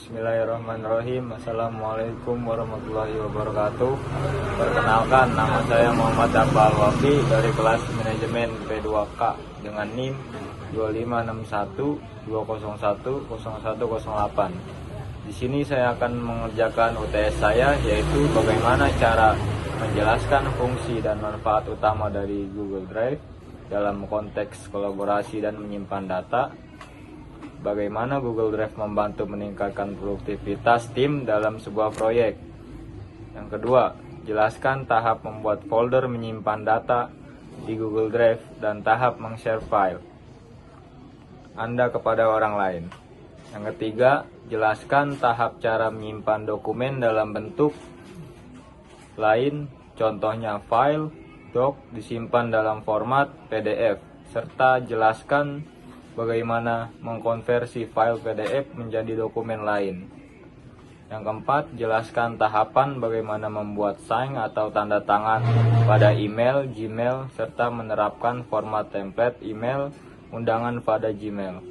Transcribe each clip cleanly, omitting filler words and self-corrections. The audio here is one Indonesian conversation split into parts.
Bismillahirrahmanirrahim. Assalamualaikum warahmatullahi wabarakatuh. Perkenalkan, nama saya Muhammad Abbal Wafi dari kelas manajemen P2K dengan NIM 256120101008. Di sini saya akan mengerjakan UTS saya, yaitu bagaimana cara menjelaskan fungsi dan manfaat utama dari Google Drive dalam konteks kolaborasi dan menyimpan data. Bagaimana Google Drive membantu meningkatkan produktivitas tim dalam sebuah proyek. Yang kedua, jelaskan tahap membuat folder menyimpan data di Google Drive dan tahap meng-share file Anda kepada orang lain. Yang ketiga, jelaskan tahap cara menyimpan dokumen dalam bentuk lain, contohnya file, doc disimpan dalam format PDF, serta jelaskan bagaimana mengkonversi file PDF menjadi dokumen lain. Yang keempat, jelaskan tahapan bagaimana membuat sign atau tanda tangan pada email, Gmail, serta menerapkan format template email undangan pada Gmail.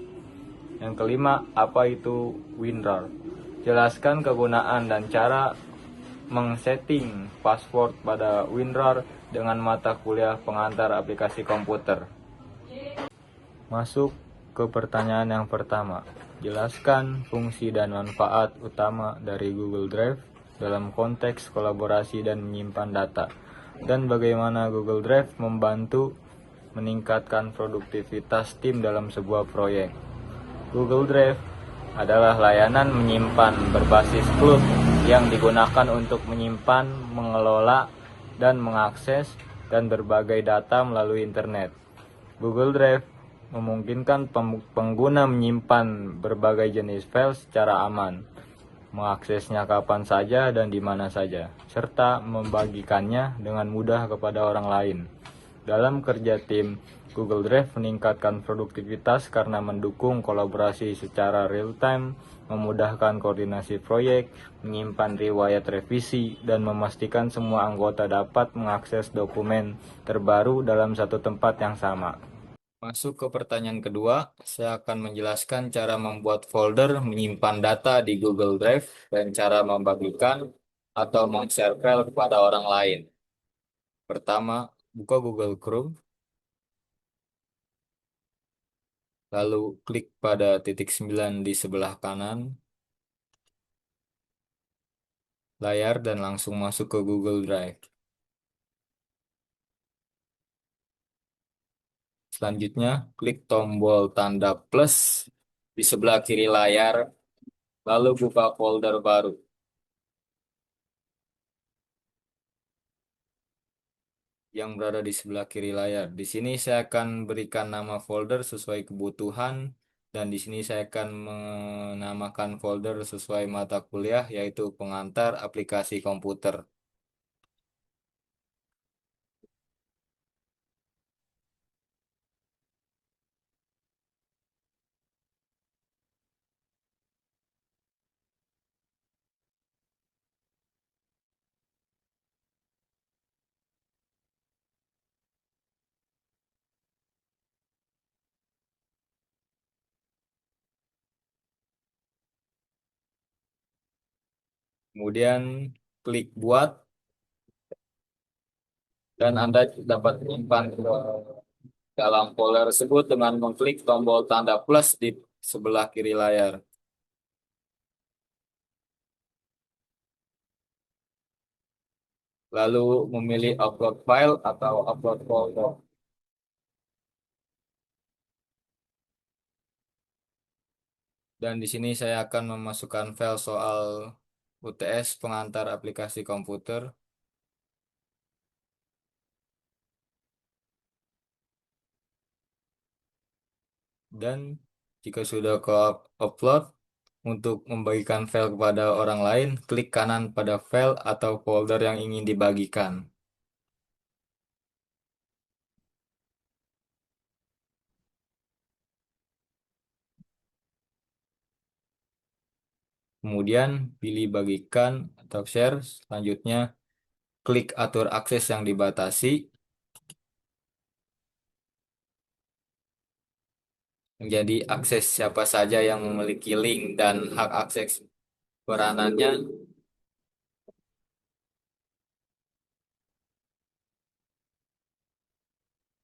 Yang kelima, apa itu WinRAR? Jelaskan kegunaan dan cara mengsetting password pada WinRAR dengan mata kuliah pengantar aplikasi komputer. Masuk ke pertanyaan yang pertama. Jelaskan fungsi dan manfaat utama dari Google Drive dalam konteks kolaborasi dan menyimpan data, dan bagaimana Google Drive membantu meningkatkan produktivitas tim dalam sebuah proyek. Google Drive adalah layanan menyimpan berbasis cloud yang digunakan untuk menyimpan, mengelola, dan mengakses dan berbagai data melalui internet. Google Drive memungkinkan pengguna menyimpan berbagai jenis file secara aman, mengaksesnya kapan saja dan di mana saja, serta membagikannya dengan mudah kepada orang lain. Dalam kerja tim, Google Drive meningkatkan produktivitas karena mendukung kolaborasi secara real-time, memudahkan koordinasi proyek, menyimpan riwayat revisi, dan memastikan semua anggota dapat mengakses dokumen terbaru dalam satu tempat yang sama. Masuk ke pertanyaan kedua, saya akan menjelaskan cara membuat folder menyimpan data di Google Drive dan cara membagikan atau meng-share file kepada orang lain. Pertama, buka Google Chrome, lalu klik pada titik 9 di sebelah kanan layar dan langsung masuk ke Google Drive. Selanjutnya, klik tombol tanda plus di sebelah kiri layar, lalu buka folder baru yang berada di sebelah kiri layar. Di sini saya akan berikan nama folder sesuai kebutuhan, dan di sini saya akan menamakan folder sesuai mata kuliah, yaitu pengantar aplikasi komputer. Kemudian klik buat, dan Anda dapat menyimpan ke dalam folder tersebut dengan mengklik tombol tanda plus di sebelah kiri layar. Lalu memilih upload file atau upload folder. Dan di sini saya akan memasukkan file soal UTS pengantar aplikasi komputer. Dan jika sudah ke upload, untuk membagikan file kepada orang lain, klik kanan pada file atau folder yang ingin dibagikan. Kemudian pilih bagikan atau share. Selanjutnya, klik atur akses yang dibatasi menjadi akses siapa saja yang memiliki link dan hak akses Peranannya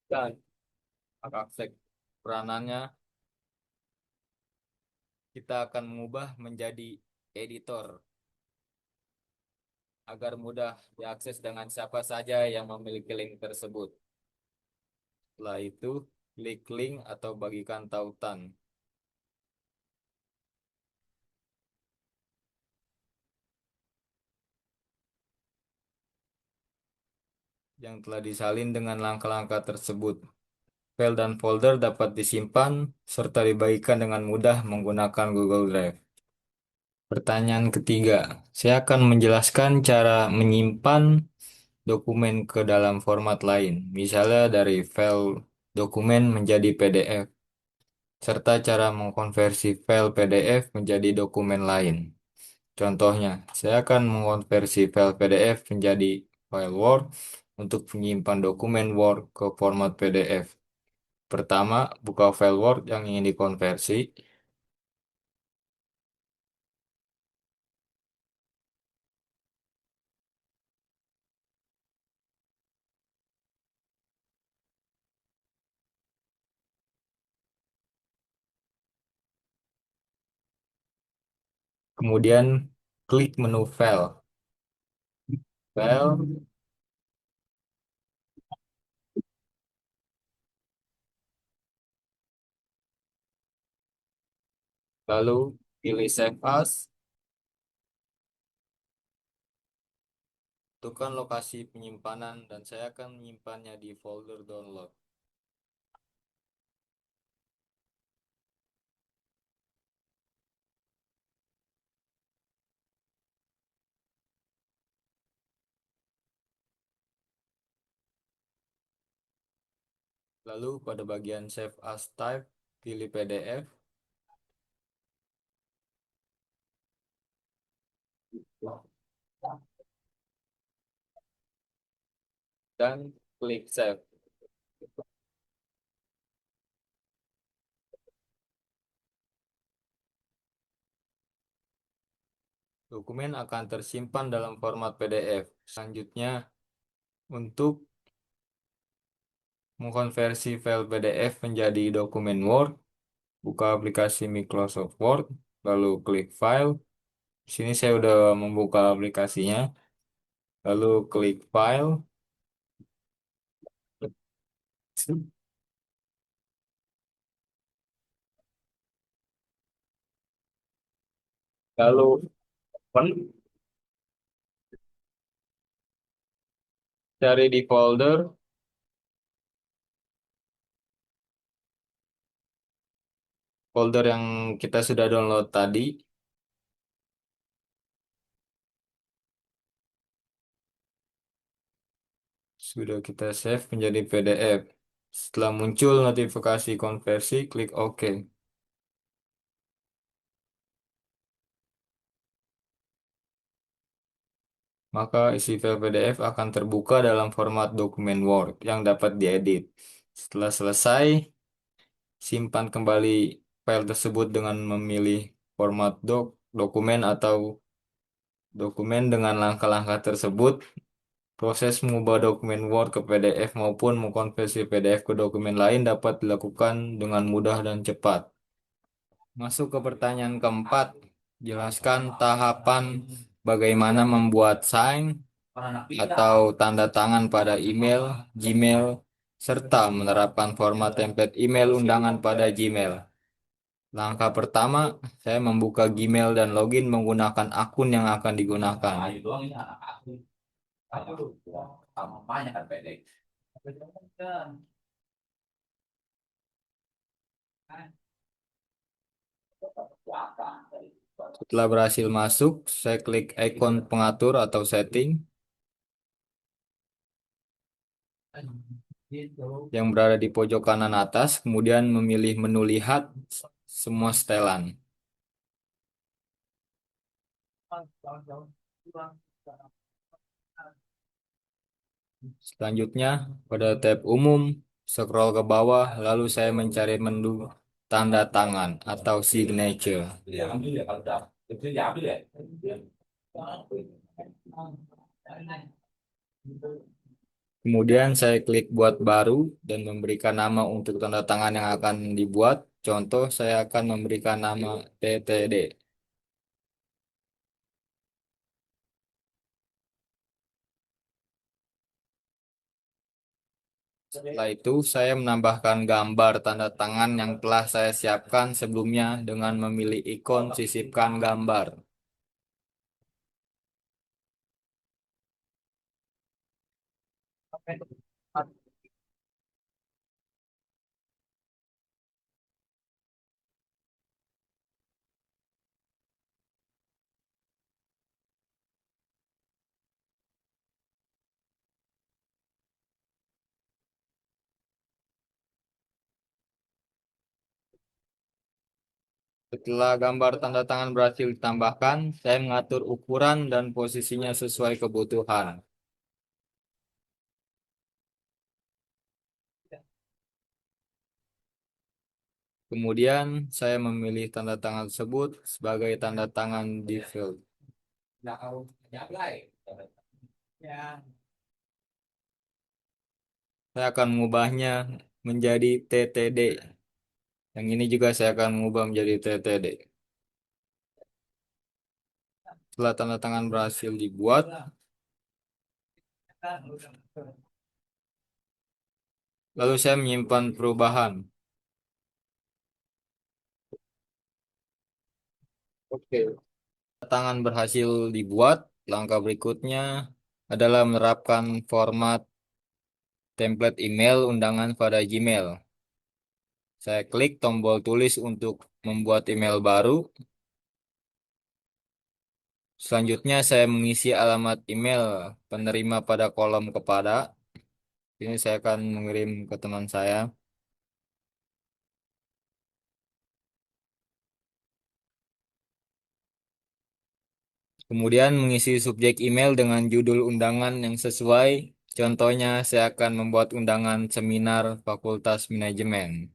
dan hak akses. Peranannya kita akan mengubah menjadi editor agar mudah diakses dengan siapa saja yang memiliki link tersebut. Setelah itu, klik link atau bagikan tautan yang telah disalin dengan langkah-langkah tersebut. File dan folder dapat disimpan serta dibagikan dengan mudah menggunakan Google Drive. Pertanyaan ketiga, saya akan menjelaskan cara menyimpan dokumen ke dalam format lain, misalnya dari file dokumen menjadi PDF, serta cara mengkonversi file PDF menjadi dokumen lain. Contohnya, saya akan mengkonversi file PDF menjadi file Word untuk menyimpan dokumen Word ke format PDF. Pertama, buka file Word yang ingin dikonversi. Kemudian, klik menu File. File, lalu pilih Save As. Tentukan lokasi penyimpanan dan saya akan menyimpannya di folder download. Lalu pada bagian Save As Type, pilih PDF dan klik Save. Dokumen akan tersimpan dalam format PDF. Selanjutnya, untuk mengkonversi file PDF menjadi dokumen Word, buka aplikasi Microsoft Word, lalu klik File. Di sini saya sudah membuka aplikasinya, lalu klik File, lalu open, cari di folder yang kita sudah download tadi. Sudah kita save menjadi PDF. Setelah muncul notifikasi konversi, klik OK. Maka isi file PDF akan terbuka dalam format dokumen Word yang dapat diedit. Setelah selesai, simpan kembali file tersebut dengan memilih format dokumen atau dokumen dengan langkah-langkah tersebut. Proses mengubah dokumen Word ke PDF maupun mengkonversi PDF ke dokumen lain dapat dilakukan dengan mudah dan cepat. Masuk ke pertanyaan keempat, jelaskan tahapan bagaimana membuat sign atau tanda tangan pada email, Gmail, serta menerapkan format template email undangan pada Gmail. Langkah pertama, saya membuka Gmail dan login menggunakan akun yang akan digunakan. Setelah berhasil masuk, saya klik ikon pengatur atau setting yang berada di pojok kanan atas, kemudian memilih menu lihat semua setelan. Selanjutnya, pada tab umum, scroll ke bawah, lalu saya mencari menu tanda tangan atau signature. Kemudian saya klik buat baru dan memberikan nama untuk tanda tangan yang akan dibuat. Contoh, saya akan memberikan nama TTD. Setelah itu, saya menambahkan gambar tanda tangan yang telah saya siapkan sebelumnya dengan memilih ikon sisipkan gambar. Setelah gambar tanda tangan berhasil ditambahkan, saya mengatur ukuran dan posisinya sesuai kebutuhan. Kemudian, saya memilih tanda tangan tersebut sebagai tanda tangan default. Saya akan mengubahnya menjadi TTD. Yang ini juga saya akan mengubah menjadi TTD. Setelah tanda tangan berhasil dibuat, lalu saya menyimpan perubahan. Oke. Tangan berhasil dibuat, langkah berikutnya adalah menerapkan format template email undangan pada Gmail. Saya klik tombol tulis untuk membuat email baru. Selanjutnya saya mengisi alamat email penerima pada kolom kepada. Ini saya akan mengirim ke teman saya. Kemudian mengisi subjek email dengan judul undangan yang sesuai. Contohnya, saya akan membuat undangan seminar Fakultas Manajemen.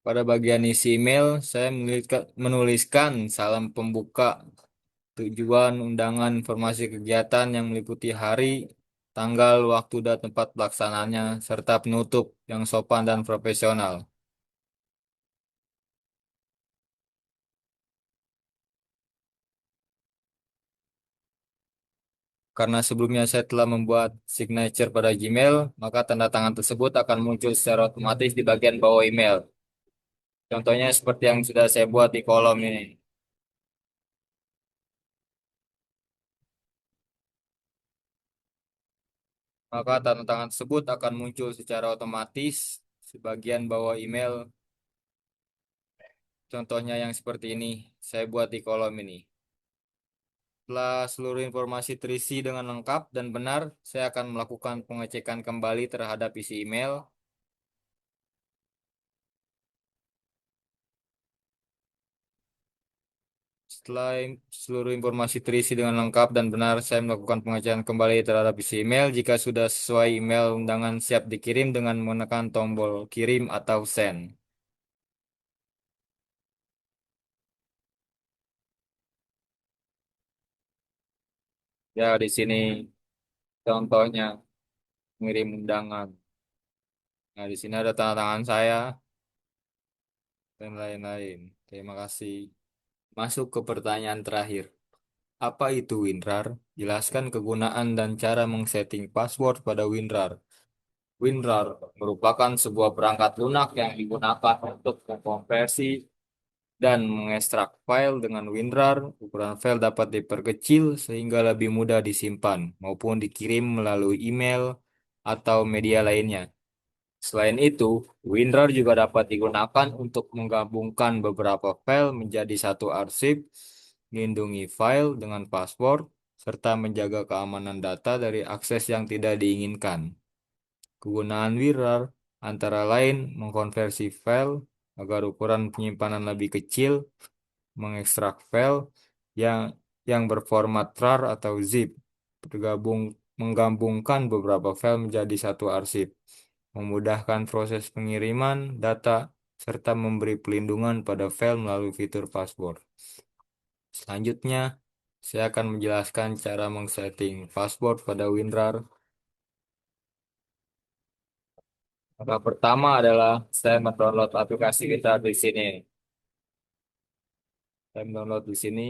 Pada bagian isi email, saya menuliskan salam pembuka, tujuan, undangan, informasi kegiatan yang meliputi hari, tanggal, waktu, dan tempat pelaksanaannya, serta penutup yang sopan dan profesional. Karena sebelumnya saya telah membuat signature pada Gmail, maka tanda tangan tersebut akan muncul secara otomatis di bagian bawah email. Contohnya seperti yang sudah saya buat di kolom ini. Maka tanda tangan tersebut akan muncul secara otomatis di bagian bawah email. Contohnya yang seperti ini, saya buat di kolom ini. Setelah seluruh informasi terisi dengan lengkap dan benar, saya akan melakukan pengecekan kembali terhadap isi email. Setelah seluruh informasi terisi dengan lengkap dan benar, saya melakukan pengecekan kembali terhadap isi email. Jika sudah sesuai, email undangan siap dikirim dengan menekan tombol kirim atau send. Ya, di sini contohnya mengirim undangan. Nah, di sini ada tanda tangan saya dan lain-lain. Terima kasih. Masuk ke pertanyaan terakhir. Apa itu WinRAR? Jelaskan kegunaan dan cara mengsetting password pada WinRAR. WinRAR merupakan sebuah perangkat lunak yang digunakan untuk mengkonversi dan mengekstrak file dengan WinRAR. Ukuran file dapat diperkecil sehingga lebih mudah disimpan maupun dikirim melalui email atau media lainnya. Selain itu, WinRAR juga dapat digunakan untuk menggabungkan beberapa file menjadi satu arsip, melindungi file dengan password, serta menjaga keamanan data dari akses yang tidak diinginkan. Kegunaan WinRAR Antara lain, mengkonversi file agar ukuran penyimpanan lebih kecil, mengekstrak file yang berformat RAR atau zip, bergabung menggabungkan beberapa file menjadi satu arsip, memudahkan proses pengiriman data, serta memberi pelindungan pada file melalui fitur password. Selanjutnya, saya akan menjelaskan cara mengsetting password pada WinRAR. Langkah pertama adalah saya mendownload aplikasi kita di sini. Saya mendownload di sini.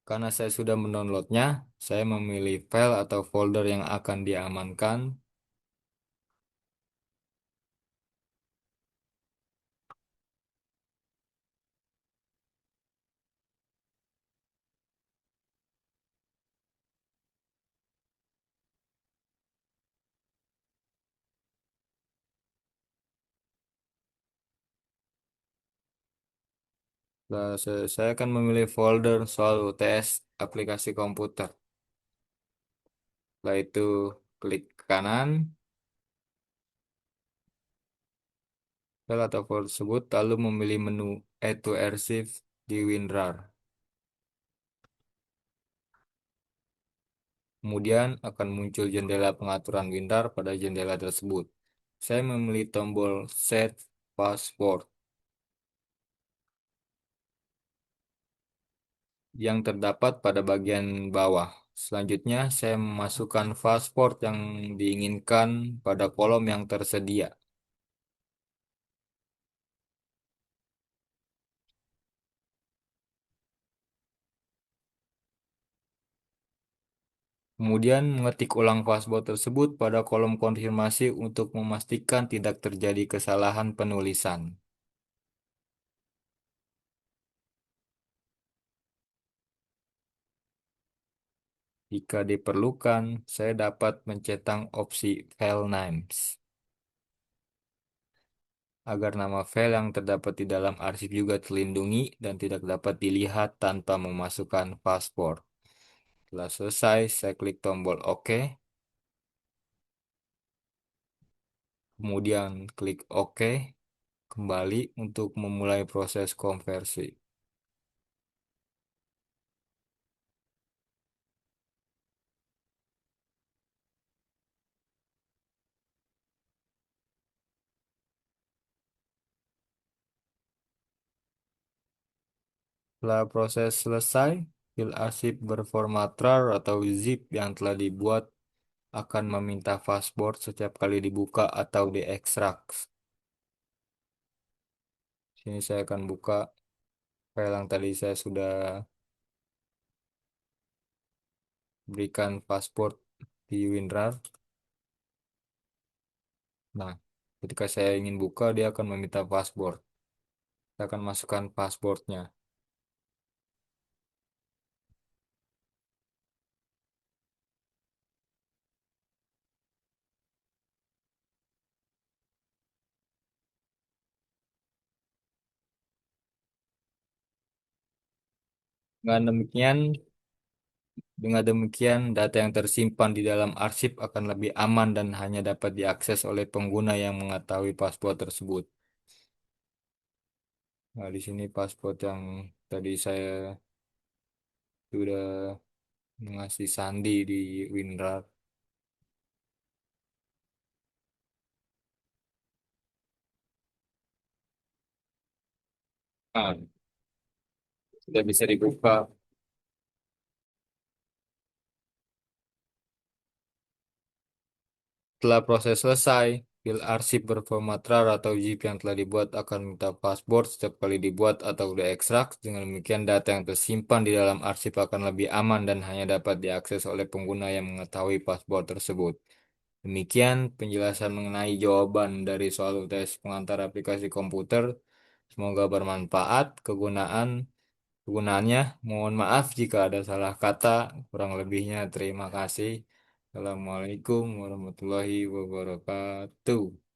Karena saya sudah mendownloadnya, saya memilih file atau folder yang akan diamankan. Saya akan memilih folder soal UTS aplikasi komputer. Setelah itu, klik kanan, file atau folder tersebut, lalu memilih menu Add to Archive di WinRAR. Kemudian akan muncul jendela pengaturan WinRAR pada jendela tersebut. Saya memilih tombol Set Password yang terdapat pada bagian bawah. Selanjutnya, saya memasukkan password yang diinginkan pada kolom yang tersedia. Kemudian, mengetik ulang password tersebut pada kolom konfirmasi untuk memastikan tidak terjadi kesalahan penulisan. Jika diperlukan, saya dapat mencetak opsi file names agar nama file yang terdapat di dalam arsip juga terlindungi dan tidak dapat dilihat tanpa memasukkan password. Setelah selesai, saya klik tombol OK, kemudian klik OK kembali untuk memulai proses konversi. Setelah proses selesai, file arsip berformat RAR atau zip yang telah dibuat akan meminta password setiap kali dibuka atau diekstrak. Sini saya akan buka file yang tadi saya sudah berikan password di WinRAR. Nah, ketika saya ingin buka, dia akan meminta password. Saya akan masukkan passwordnya. Dengan demikian, data yang tersimpan di dalam arsip akan lebih aman dan hanya dapat diakses oleh pengguna yang mengetahui password tersebut. Nah, di sini password yang tadi saya sudah mengasih sandi di WinRAR. Nah, sudah bisa dibuka. Setelah proses selesai, file arsip berformat RAR atau zip yang telah dibuat akan minta password setiap kali dibuat atau diekstrak. Dengan demikian, data yang tersimpan di dalam arsip akan lebih aman dan hanya dapat diakses oleh pengguna yang mengetahui password tersebut. Demikian penjelasan mengenai jawaban dari soal UTS pengantar aplikasi komputer. Semoga bermanfaat kegunaannya. Mohon maaf jika ada salah kata, kurang lebihnya terima kasih. Assalamualaikum warahmatullahi wabarakatuh.